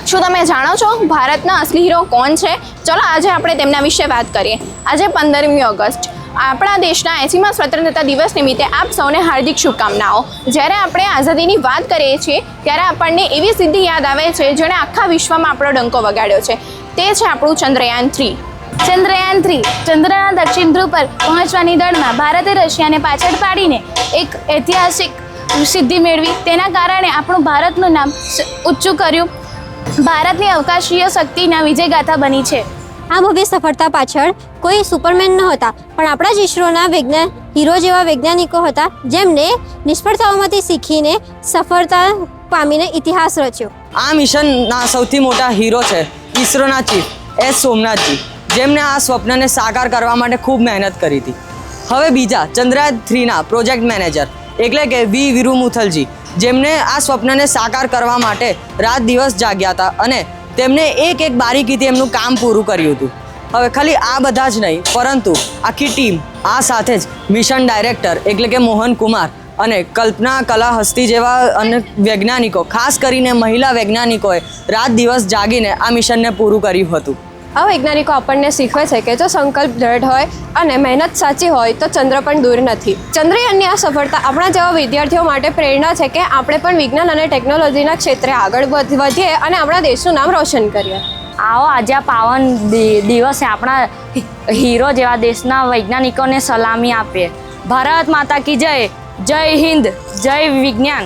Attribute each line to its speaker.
Speaker 1: શું તમે જાણો છો ભારતના અસલી હીરો કોણ છે? ચલો આજે આપણે તેમના વિશે વાત કરીએ. આજે 15મી ઓગસ્ટ આપણા દેશના 80મા સ્વતંત્રતા દિવસ નિમિત્તે આપ સૌને હાર્દિક શુભકામનાઓ. જ્યારે આપણે આઝાદીની વાત કરીએ છીએ ત્યારે આપણને એવી સિદ્ધિ યાદ આવે છે જેણે આખા વિશ્વમાં આપણો ડંકો વગાડ્યો છે. તે છે આપણું ચંદ્રયાન-3.
Speaker 2: ચંદ્રયાન-3 ચંદ્રના દક્ષિણ ધ્રુવ પર પહોંચવાની દોડમાં ભારતે રશિયાને પાછળ પાડીને એક ઐતિહાસિક સિદ્ધિ મેળવી. તેના કારણે આપણું ભારતનું નામ ઊંચું કર્યું. ભારતની અવકાશીય શક્તિના વિજયગાથા બની છે.
Speaker 3: આ ભવ્ય સફળતા પાછળ કોઈ સુપરમેન નહોતા, પણ આપણા જ ઈસરોના હીરો જેવા વૈજ્ઞાનિકો હતા, જેમને નિષ્ફળતાઓમાંથી શીખીને સફળતા પામીને ઇતિહાસ રચ્યો.
Speaker 4: આ મિશનના સૌથી મોટા હીરો છે ઈસરોના ચીફ એસ સોમનાથજી, જેમને આ સ્વપ્નને સાકાર કરવા માટે ખૂબ મહેનત કરી હતી. હવે બીજા ચંદ્રયાન-3ના પ્રોજેક્ટ મેનેજર એટલે કે વી વિરુમુથલજી, જેમને આ સ્વપ્નને સાકાર કરવા માટે રાત દિવસ જાગ્યા હતા અને તેમને એક બારીકીથી એમનું કામ પૂરું કર્યું હતું. હવે ખાલી આ બધા જ નહીં, પરંતુ આખી ટીમ, આ સાથે જ મિશન ડાયરેક્ટર એટલે કે મોહન કુમાર અને કલ્પના કલાહસ્તી જેવા અનેક વૈજ્ઞાનિકો, ખાસ કરીને મહિલા વૈજ્ઞાનિકોએ રાત દિવસ જાગીને આ મિશનને પૂરું કર્યું હતું.
Speaker 5: આ વૈજ્ઞાનિકો આપણને શીખવે છે કે જો સંકલ્પ દ્રઢ હોય અને મહેનત સાચી હોય તો ચંદ્ર પણ દૂર નથી. ચંદ્રયાનની આ સફળતા આપણા જેવા વિદ્યાર્થીઓ માટે પ્રેરણા છે કે આપણે પણ વિજ્ઞાન અને ટેકનોલોજીના ક્ષેત્રે આગળ વધીએ અને આપણા દેશનું નામ રોશન કરીએ.
Speaker 2: આવો આજે આ પાવન દિવસે આપણા હીરો જેવા દેશના વૈજ્ઞાનિકોને સલામી આપીએ. ભારત માતા કી જય. જય હિન્દ, જય વિજ્ઞાન.